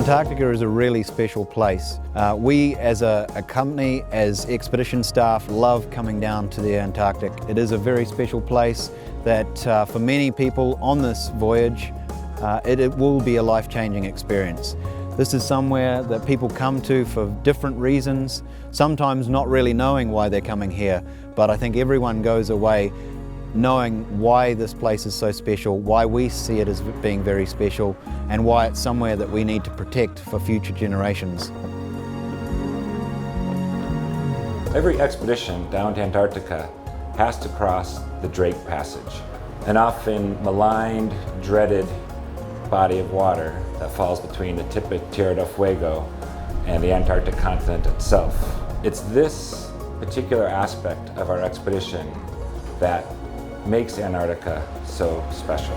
Antarctica is a really special place. We as a company, as expedition staff, love coming down to the Antarctic. It is a very special place that for many people on this voyage, it will be a life-changing experience. This is somewhere that people come to for different reasons, sometimes not really knowing why they're coming here, but I think everyone goes away knowing why this place is so special, why we see it as being very special, and why it's somewhere that we need to protect for future generations. Every expedition down to Antarctica has to cross the Drake Passage, an often maligned, dreaded body of water that falls between the tip of Tierra del Fuego and the Antarctic continent itself. It's this particular aspect of our expedition that makes Antarctica so special.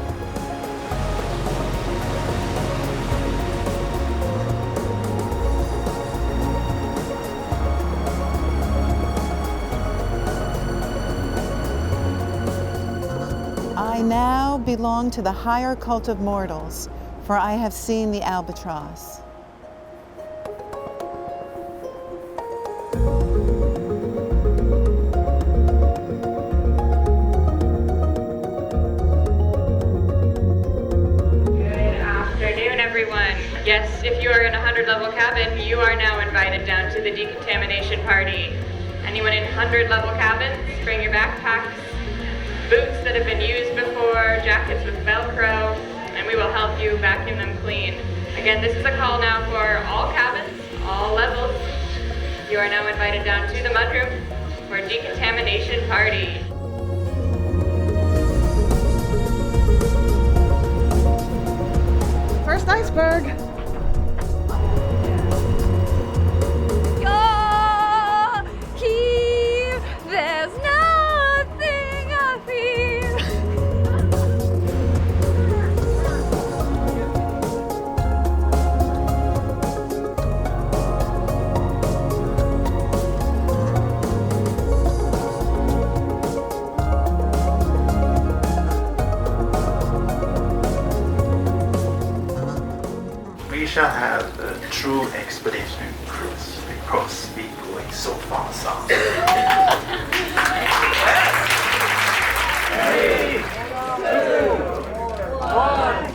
I now belong to the higher cult of mortals, for I have seen the albatross. Yes, if you are in a 100-level cabin, you are now invited down to the Decontamination Party. Anyone in 100-level cabins, bring your backpacks, boots that have been used before, jackets with Velcro, and we will help you vacuum them clean. Again, this is a call now for all cabins, all levels. You are now invited down to the mudroom for Decontamination Party. First iceberg. There's nothing I fear. We shall have a true expedition cruise because we're going so far south. 3, 2, 1.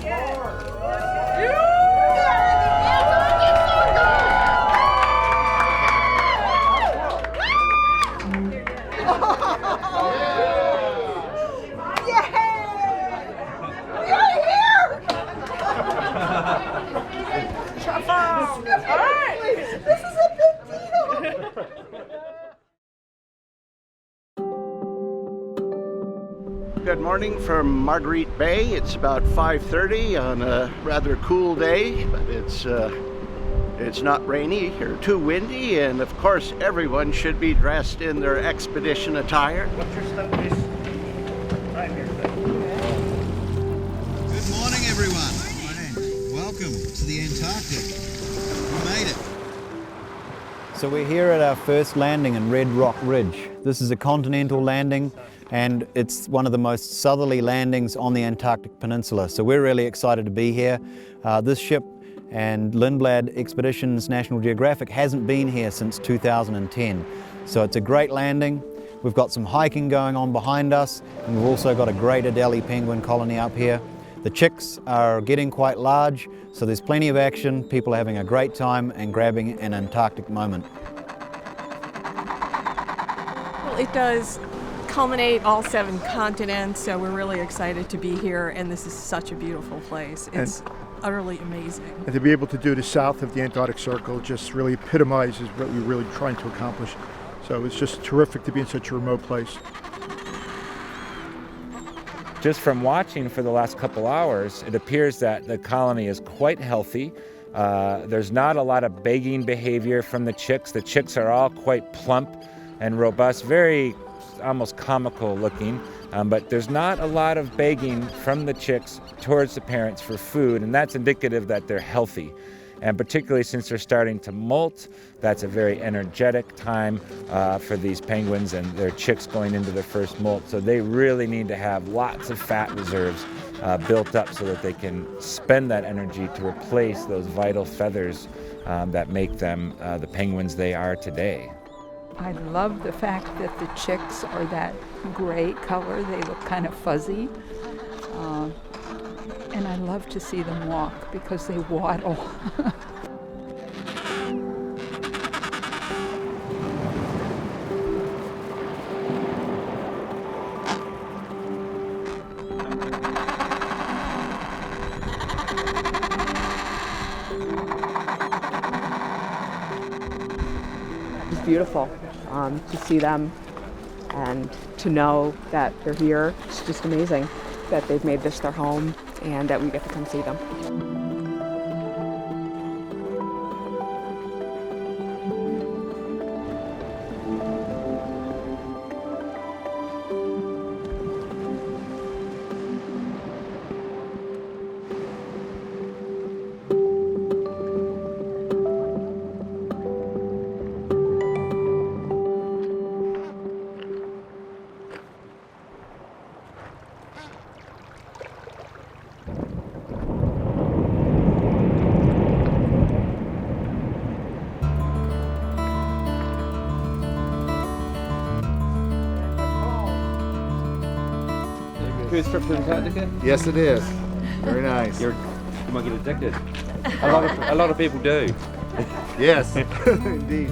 This is a big deal! Good morning from Margaret Bay. It's about 5:30 on a rather cool day, but it's not rainy or too windy, and of course everyone should be dressed in their expedition attire. What's your stuff, please? Right here. Good morning, everyone. Welcome to the Antarctic. We made it. So we're here at our first landing in Red Rock Ridge. This is a continental landing, and it's one of the most southerly landings on the Antarctic Peninsula. So we're really excited to be here. This ship and Lindblad Expeditions National Geographic hasn't been here since 2010. So it's a great landing. We've got some hiking going on behind us, and we've also got a great Adelie penguin colony up here. The chicks are getting quite large, so there's plenty of action. People are having a great time and grabbing an Antarctic moment. Well, it does culminate all 7 continents, so we're really excited to be here, and this is such a beautiful place. It's utterly amazing. And to be able to do the south of the Antarctic Circle just really epitomizes what we're really trying to accomplish. So it's just terrific to be in such a remote place. Just from watching for the last couple hours, it appears that the colony is quite healthy. There's not a lot of begging behavior from the chicks. The chicks are all quite plump and robust, very almost comical looking, but there's not a lot of begging from the chicks towards the parents for food, and that's indicative that they're healthy. And particularly since they're starting to molt, that's a very energetic time for these penguins and their chicks going into their first molt. So they really need to have lots of fat reserves built up so that they can spend that energy to replace those vital feathers that make them the penguins they are today. I love the fact that the chicks are that gray color. They look kind of fuzzy. And I love to see them walk because they waddle. It's beautiful to see them and to know that they're here. It's just amazing that they've made this their home and that we get to come see them. Cruise trip to Antarctica? Yes, it is. Very nice. You might get addicted. A lot of people do. Yes, indeed.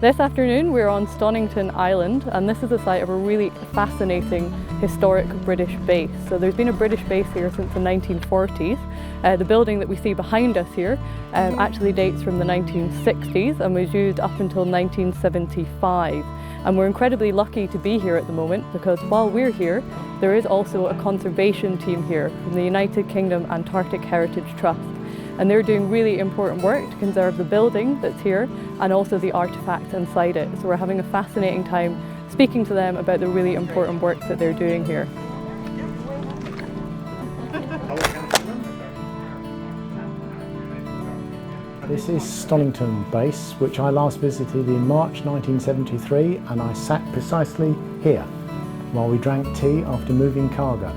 This afternoon we're on Stonington Island, and this is the site of a really fascinating historic British base. So there's been a British base here since the 1940s. The building that we see behind us here actually dates from the 1960s and was used up until 1975. And we're incredibly lucky to be here at the moment because while we're here, there is also a conservation team here from the United Kingdom Antarctic Heritage Trust. And they're doing really important work to conserve the building that's here and also the artefacts inside it. So we're having a fascinating time speaking to them about the really important work that they're doing here. This is Stonington Base, which I last visited in March 1973, and I sat precisely here while we drank tea after moving cargo.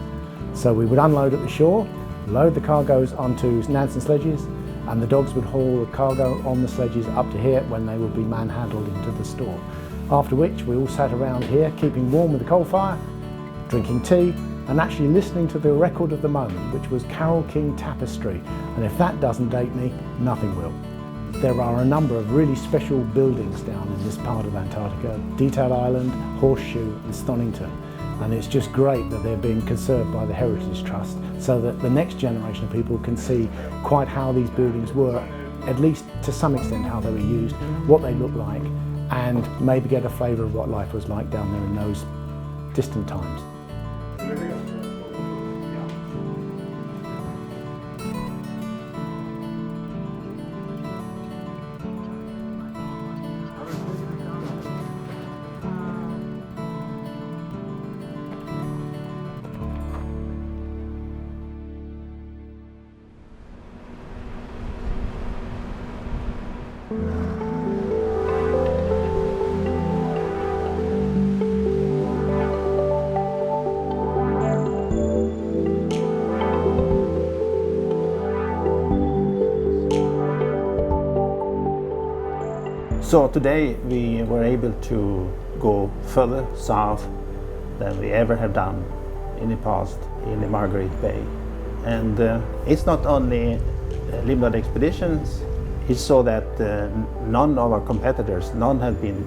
So we would unload at the shore, load the cargoes onto Nansen sledges, and the dogs would haul the cargo on the sledges up to here when they would be manhandled into the store. After which we all sat around here keeping warm with the coal fire, drinking tea, and actually listening to the record of the moment, which was Carole King Tapestry, and if that doesn't date me, nothing will. There are a number of really special buildings down in this part of Antarctica, Detail Island, Horseshoe and Stonington, and it's just great that they're being conserved by the Heritage Trust so that the next generation of people can see quite how these buildings were, at least to some extent how they were used, what they look like, and maybe get a flavour of what life was like down there in those distant times. So today we were able to go further south than we ever have done in the past in the Margaret Bay. And it's not only Limited Expeditions, it's so that none of our competitors, none have been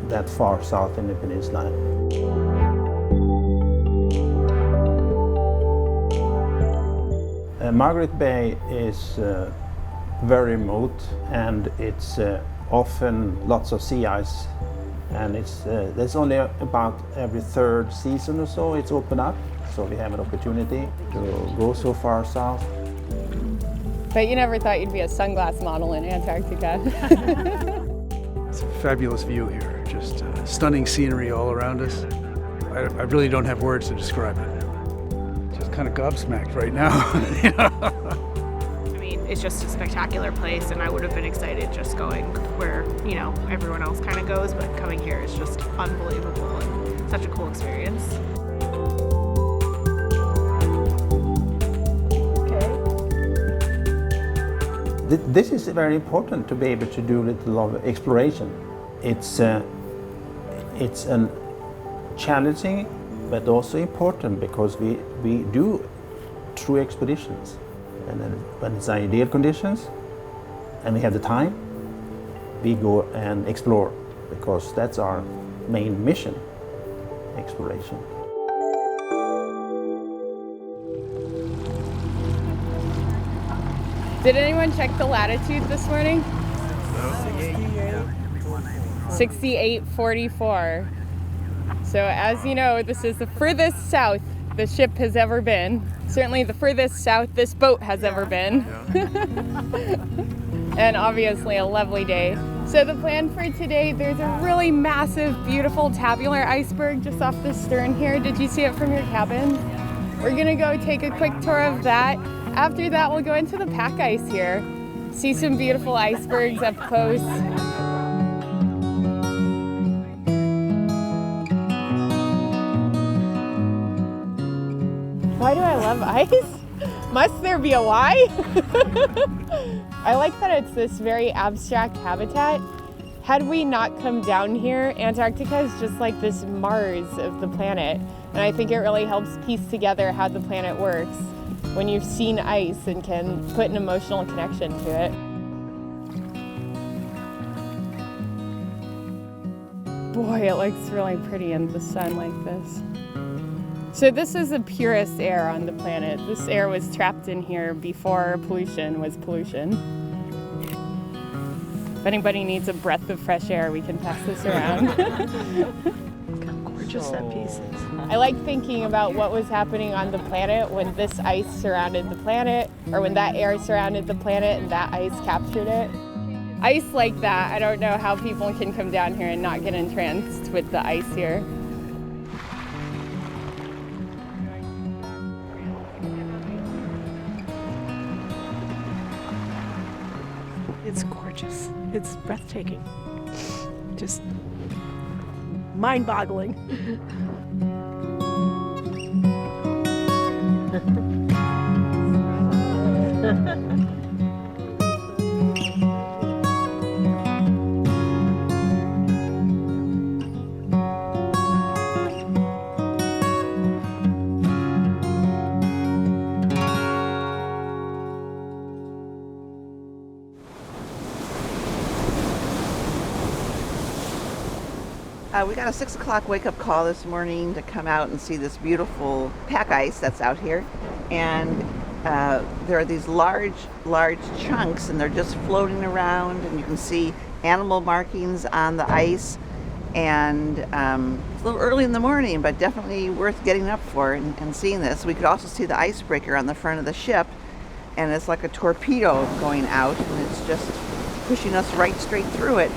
that far south in the peninsula. Margaret Bay is very remote, and it's often lots of sea ice, and there's only about every third season or so it's open up, so we have an opportunity to go so far south. But you never thought you'd be a sunglass model in Antarctica. It's a fabulous view here, just stunning scenery all around us. I really don't have words to describe it. Just kind of gobsmacked right now. You know? It's just a spectacular place, and I would have been excited just going where, you know, everyone else kind of goes, but coming here is just unbelievable and such a cool experience. this is very important to be able to do a little of exploration. It's an challenging but also important because we do true expeditions, and then when it's ideal conditions and we have the time, we go and explore because that's our main mission, exploration. Did anyone check the latitude this morning? 68.44. So as you know, this is the furthest south the ship has ever been. Certainly the furthest south this boat has ever been. And obviously a lovely day. So the plan for today, there's a really massive, beautiful tabular iceberg just off the stern here. Did you see it from your cabin? We're gonna go take a quick tour of that. After that, we'll go into the pack ice here. See some beautiful icebergs up close. Why do I love ice? Must there be a why? I like that it's this very abstract habitat. Had we not come down here, Antarctica is just like this Mars of the planet. And I think it really helps piece together how the planet works when you've seen ice and can put an emotional connection to it. Boy, it looks really pretty in the sun like this. So this is the purest air on the planet. This air was trapped in here before pollution was pollution. If anybody needs a breath of fresh air, we can pass this around. Look how gorgeous that piece is. I like thinking about what was happening on the planet when this ice surrounded the planet, or when that air surrounded the planet and that ice captured it. Ice like that, I don't know how people can come down here and not get entranced with the ice here. It's gorgeous. It's breathtaking. Just mind-boggling. We got a 6 o'clock wake-up call this morning to come out and see this beautiful pack ice that's out here. And there are these large chunks, and they're just floating around, and you can see animal markings on the ice. And it's a little early in the morning, but definitely worth getting up for and seeing this. We could also see the icebreaker on the front of the ship, and it's like a torpedo going out, and it's just pushing us right straight through it.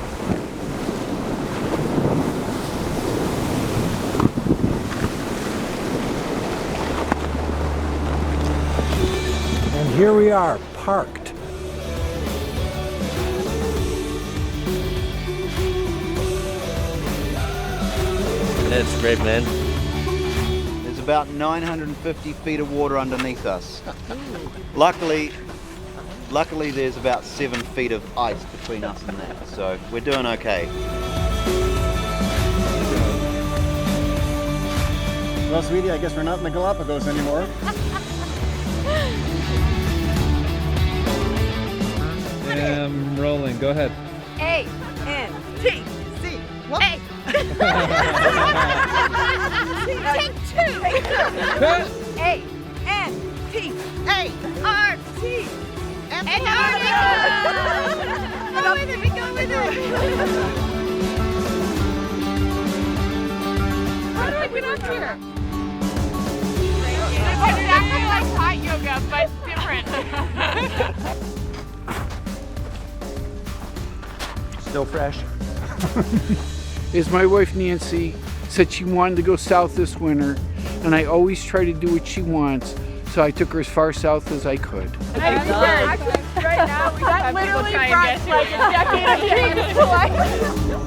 Here we are, parked. That's great, man. There's about 950 feet of water underneath us. Luckily there's about 7 feet of ice between us and that, so we're doing okay. Well, sweetie, I guess we're not in the Galapagos anymore. Rolling. Go ahead. A-N-T-C. What? A. Take two. A-N-T-A-R-T. Antarctica. Go with it. Go with it. How do I get up here? It's exactly like hot yoga, but different. Still fresh. Is my wife Nancy said she wanted to go south this winter, and I always try to do what she wants, so I took her as far south as I could. Right now we have people try and get like a decade of dreams to life.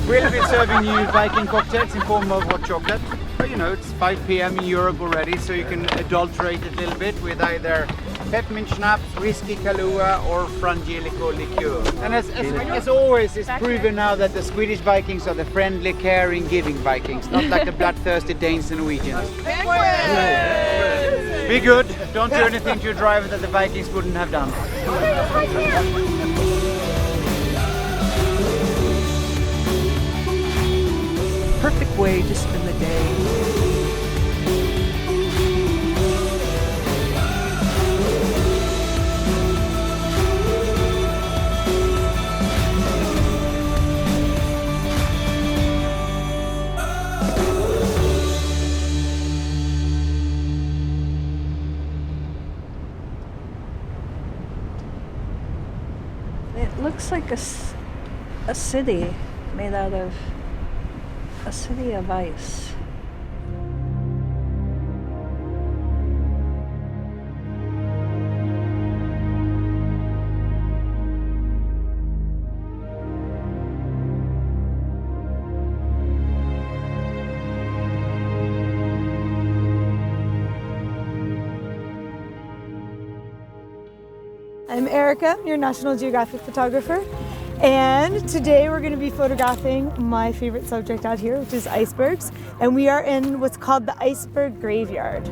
We'll be serving you Viking cocktails in form of hot chocolate. But you know, it's 5 p.m. in Europe already, so you can adulterate it a little bit with either peppermint schnapps, whiskey Kahlua, or Frangelico liqueur. And as always, it's proven now that the Swedish Vikings are the friendly, caring, giving Vikings, not like the bloodthirsty Danes and Norwegians. Be good. Don't do anything to your driver that the Vikings wouldn't have done. Perfect way to spend the day. It looks like a city made out of a city of ice. I'm Erica, your National Geographic photographer, and today we're going to be photographing my favorite subject out here, which is icebergs, and we are in what's called the Iceberg Graveyard.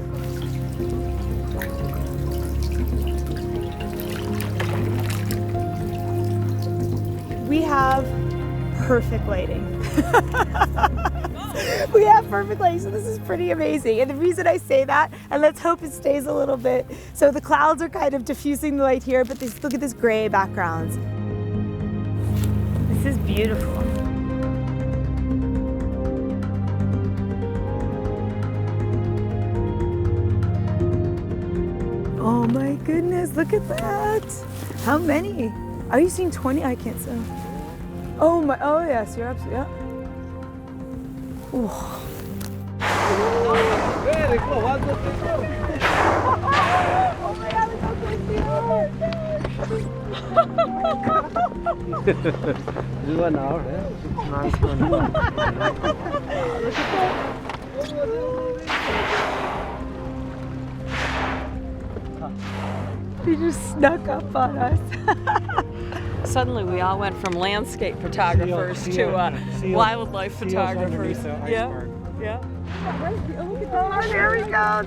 We have perfect lighting. We have perfect lighting, so this is pretty amazing. And the reason I say that, and let's hope it stays a little bit, so the clouds are kind of diffusing the light here, but look at this gray background. This is beautiful. Oh my goodness, look at that. How many? Are you seeing 20? I can't see. Oh my, oh yes, you're absolutely, yeah. Ooh. Very cool. 1, 2, 3, go. Oh my God, look how close we are. This is 1 hour, eh? It's nice 1 hour. Look at that. He just snuck up on us. Suddenly we all went from landscape photographers to wildlife photographers. Yeah, yeah. Oh, there we go.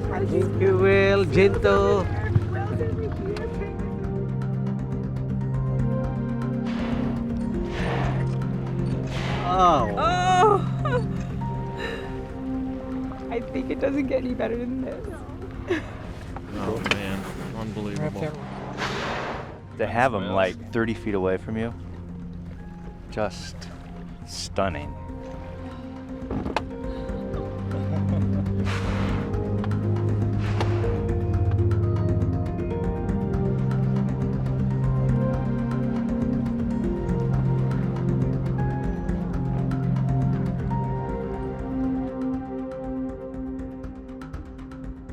Thank you, Will. Gentle. Oh. I think it doesn't get any better than this. Oh man, unbelievable. To have them like 30 feet away from you, just stunning.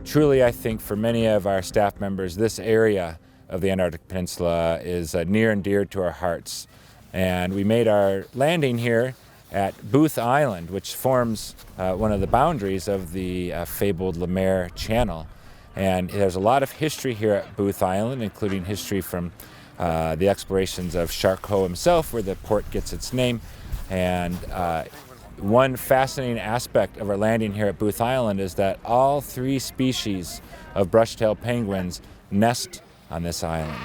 Truly, I think for many of our staff members, this area of the Antarctic Peninsula is near and dear to our hearts. And we made our landing here at Booth Island, which forms one of the boundaries of the fabled Lemaire Channel. And there's a lot of history here at Booth Island, including history from the explorations of Charcot himself, where the port gets its name. And one fascinating aspect of our landing here at Booth Island is that all 3 species of brush-tailed penguins nest on this island.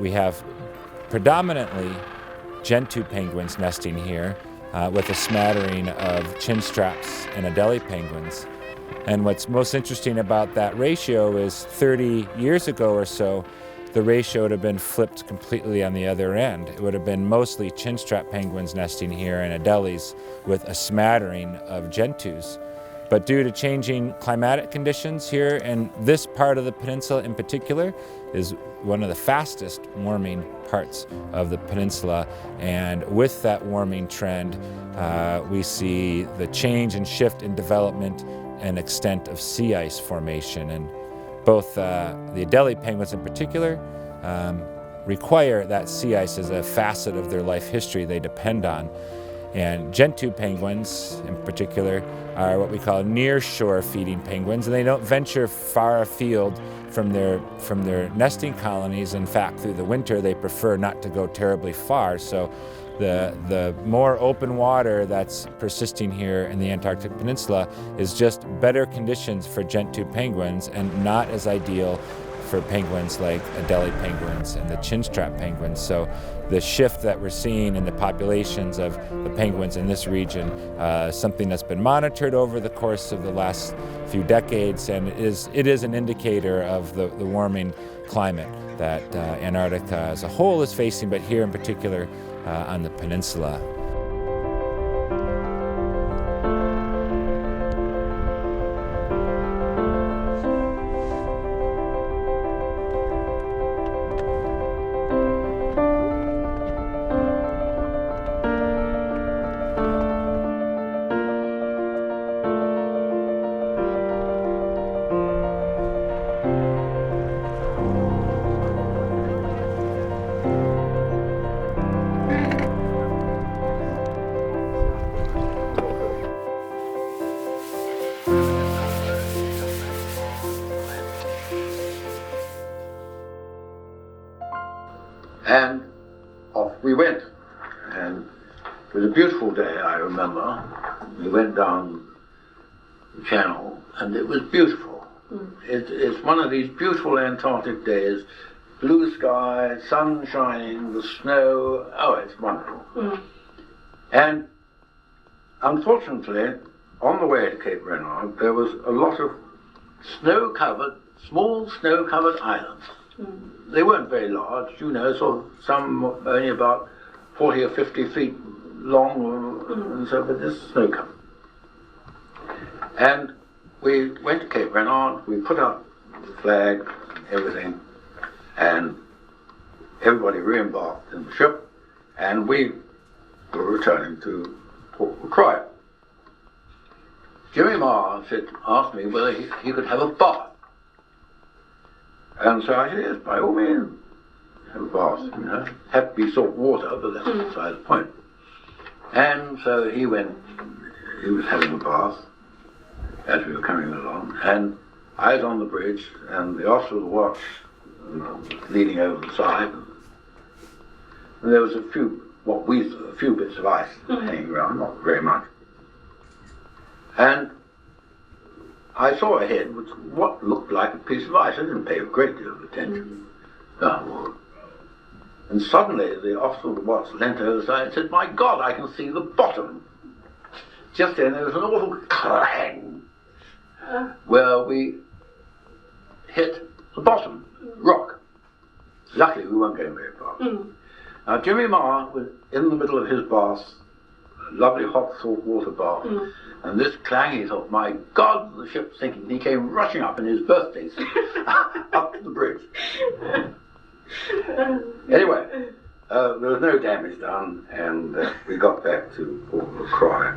We have predominantly gentoo penguins nesting here, with a smattering of chinstraps and Adelie penguins. And what's most interesting about that ratio is 30 years ago or so, the ratio would have been flipped completely on the other end. It would have been mostly chinstrap penguins nesting here and Adelies with a smattering of gentoos. But due to changing climatic conditions here, and this part of the peninsula in particular is one of the fastest warming parts of the peninsula, and with that warming trend, we see the change and shift in development and extent of sea ice formation. And both the Adelie penguins in particular require that sea ice as a facet of their life history they depend on. And Gentoo penguins in particular are what we call near-shore feeding penguins, and they don't venture far afield from their nesting colonies. In fact, through the winter they prefer not to go terribly far. So the more open water that's persisting here in the Antarctic Peninsula is just better conditions for Gentoo penguins and not as ideal for penguins like Adelie penguins and the chinstrap penguins. So the shift that we're seeing in the populations of the penguins in this region is something that's been monitored over the course of the last few decades, and it is an indicator of the warming climate that Antarctica as a whole is facing, but here in particular on the peninsula. And off we went. And it was a beautiful day, I remember. We went down the channel and it was beautiful. It's one of these beautiful Antarctic days. Blue sky, sun shining, the snow. Oh, it's wonderful. And unfortunately, on the way to Cape Renard, there was a lot of small snow-covered islands. They weren't very large, you know, so some only about 40 or 50 feet long, and so, but this snow-covered. And we went to Cape Renard, we put up the flag, everything, and everybody re-embarked in the ship, and we were returning to Port Lockroy. Jimmy Marr asked me whether he could have a bath. And so I said, yes, by all means, have a bath, you know. Had to be salt water, but that's beside the point. And so he was having a bath as we were coming along, and I was on the bridge, and the officer of the watch leaning over the side, and there was a few bits of ice hanging around, not very much. And I saw ahead with what looked like a piece of ice. I didn't pay a great deal of attention. And suddenly the officer of the watch leant over the side and said, "My God, I can see the bottom." Just then there was an awful clang where we hit the bottom rock. Luckily we weren't going very far. Now Jimmy Marr was in the middle of his bath, a lovely hot salt water bath, and this clang, he thought, "My God, the ship's sinking." He came rushing up in his birthday suit up to the bridge. Anyway, there was no damage done, and we got back to Port Lockroy.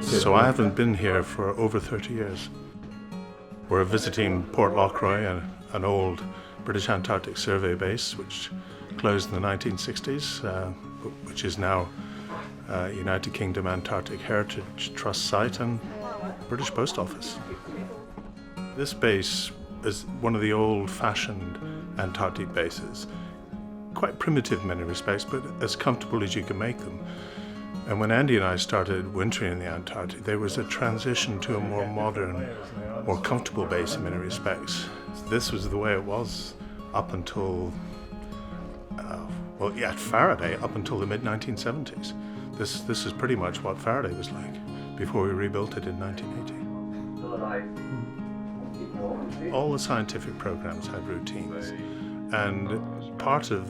So I haven't been here for over 30 years. We're visiting Port Lockroy, an old British Antarctic Survey base which closed in the 1960s, which is now United Kingdom Antarctic Heritage Trust site and British Post Office. This base is one of the old-fashioned Antarctic bases, quite primitive in many respects, but as comfortable as you can make them. And when Andy and I started wintering in the Antarctic, there was a transition to a more modern, more comfortable base in many respects. This was the way it was up until, at Faraday, up until the mid-1970s. This is pretty much what Faraday was like before we rebuilt it in 1980. All the scientific programs had routines, and part of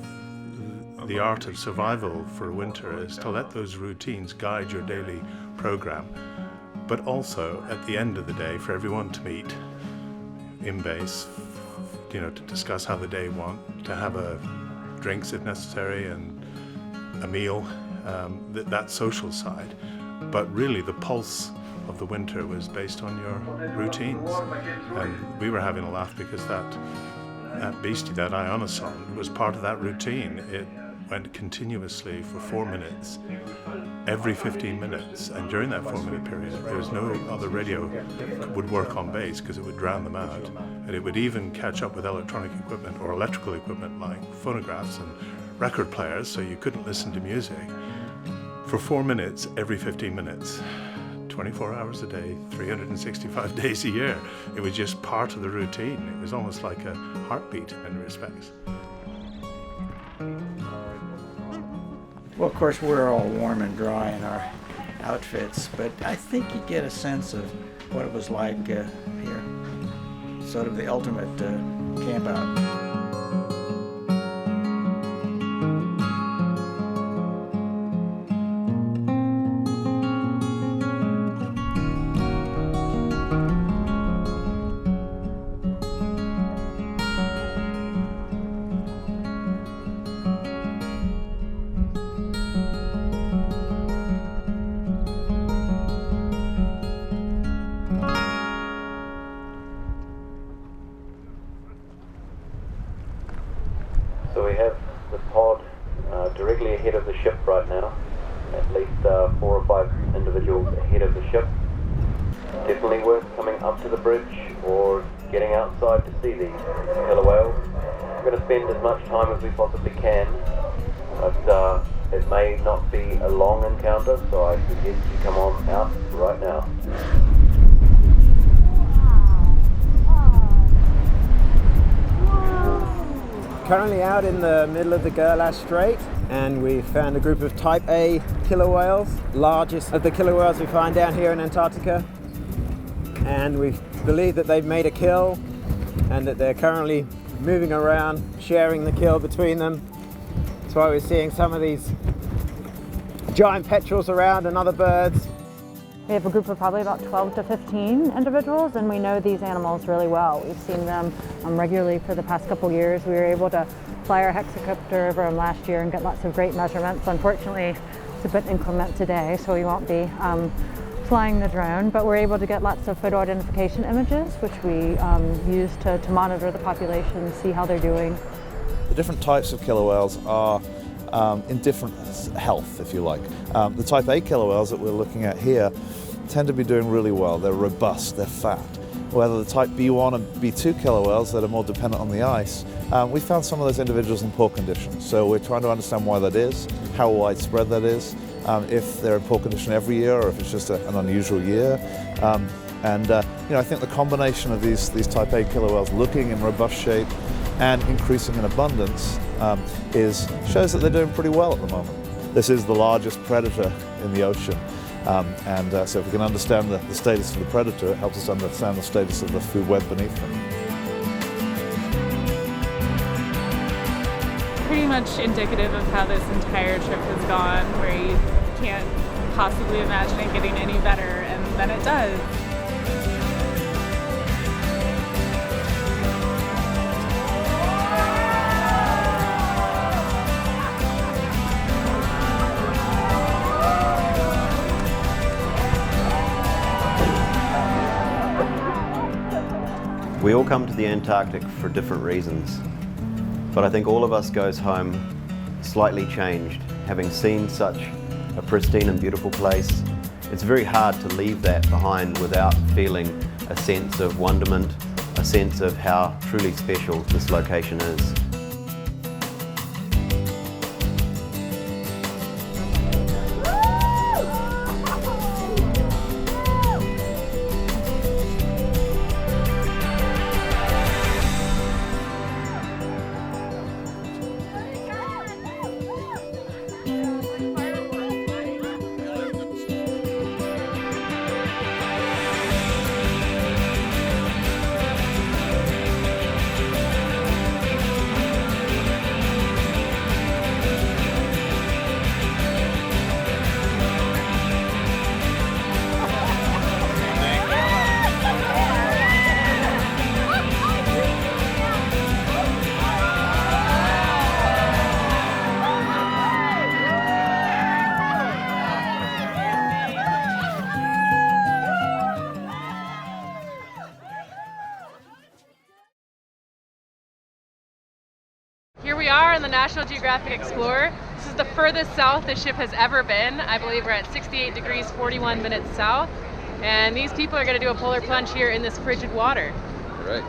the art of survival for winter is to let those routines guide your daily program, but also at the end of the day for everyone to meet in base to discuss how the day went, to have drinks if necessary and a meal, that social side. But really the pulse of the winter was based on your routines. And we were having a laugh because that beastie, that ionoson, was part of that routine. It went continuously for 4 minutes, every 15 minutes, and during that 4-minute period, there was no other radio would work on base because it would drown them out, and it would even catch up with electronic equipment or electrical equipment like phonographs and record players, so you couldn't listen to music. For 4 minutes, every 15 minutes, 24 hours a day, 365 days a year. It was just part of the routine. It was almost like a heartbeat in many respects. Well, of course, we're all warm and dry in our outfits, but I think you get a sense of what it was like here. Sort of the ultimate camp out. So we have the pod directly ahead of the ship right now, at least 4 or 5 individuals ahead of the ship. Definitely worth coming up to the bridge or getting outside to see these killer whales. We're going to spend as much time as we possibly can, but it may not be a long encounter, so I suggest you come on out right now. Currently out in the middle of the Gerlache Strait, and we found a group of type A killer whales, largest of the killer whales we find down here in Antarctica. And we believe that they've made a kill and that they're currently moving around, sharing the kill between them. That's why we're seeing some of these giant petrels around and other birds. We have a group of probably about 12 to 15 individuals, and we know these animals really well. We've seen them regularly for the past couple years. We were able to fly our hexacopter over them last year and get lots of great measurements. Unfortunately, it's a bit inclement today, so we won't be flying the drone, but we're able to get lots of photo identification images, which we use to monitor the population, see how they're doing. The different types of killer whales are in different health, if you like. The type A killer whales that we're looking at here tend to be doing really well. They're robust, they're fat. Whether the type B1 and B2 killer whales that are more dependent on the ice, we found some of those individuals in poor condition. So we're trying to understand why that is, how widespread that is, if they're in poor condition every year or if it's just an unusual year. I think the combination of these type A killer whales looking in robust shape and increasing in abundance shows that they're doing pretty well at the moment. This is the largest predator in the ocean, so if we can understand the status of the predator, it helps us understand the status of the food web beneath them. Pretty much indicative of how this entire trip has gone, where you can't possibly imagine it getting any better, and then it does. We all come to the Antarctic for different reasons, but I think all of us goes home slightly changed, having seen such a pristine and beautiful place. It's very hard to leave that behind without feeling a sense of wonderment, a sense of how truly special this location is. the National Geographic Explorer. This is the furthest south the ship has ever been. I believe we're at 68 degrees 41 minutes south. And these people are going to do a polar plunge here in this frigid water. Right.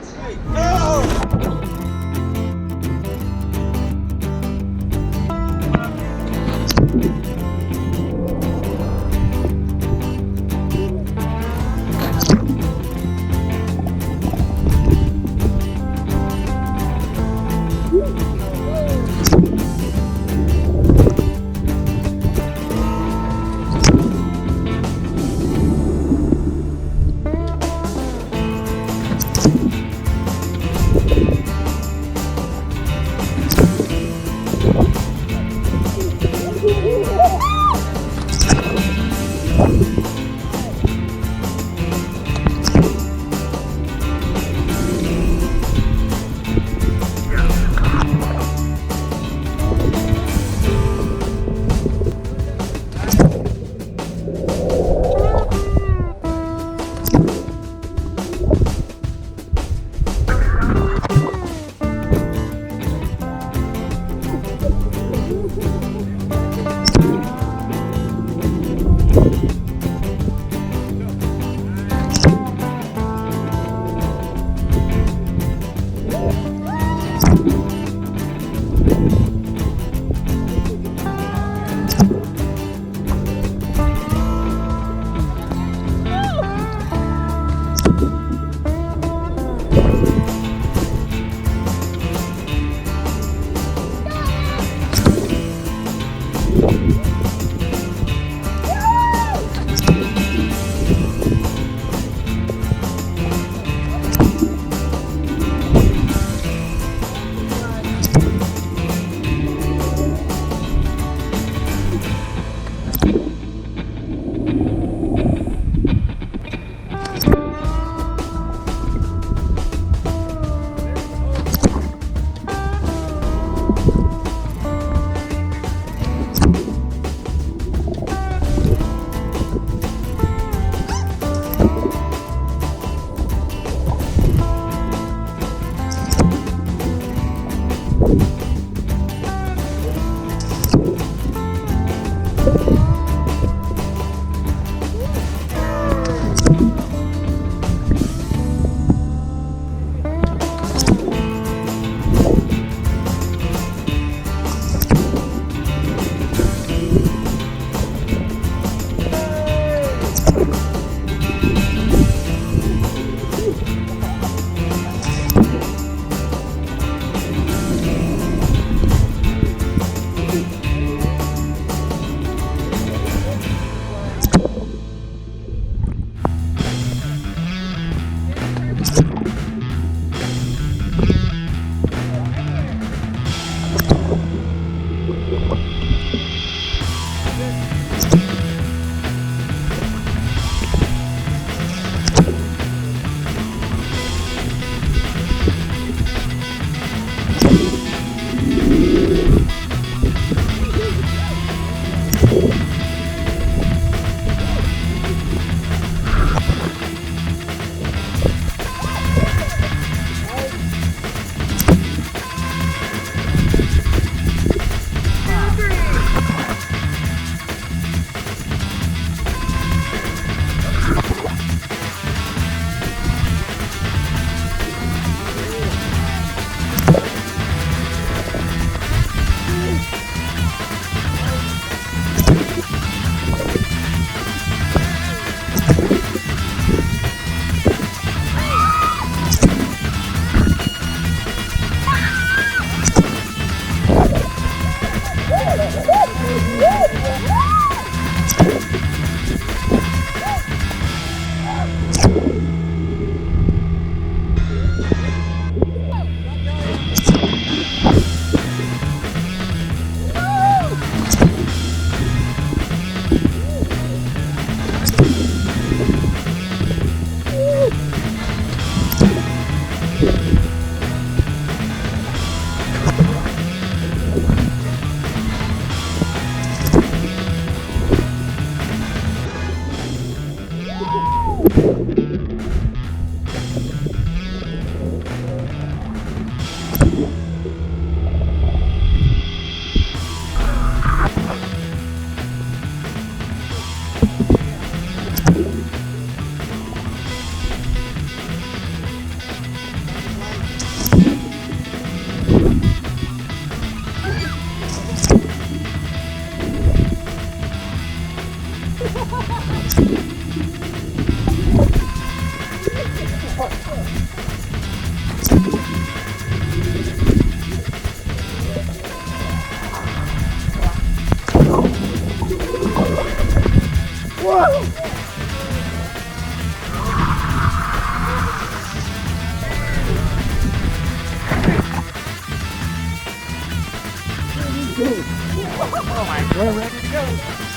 Oh my God, ready to go.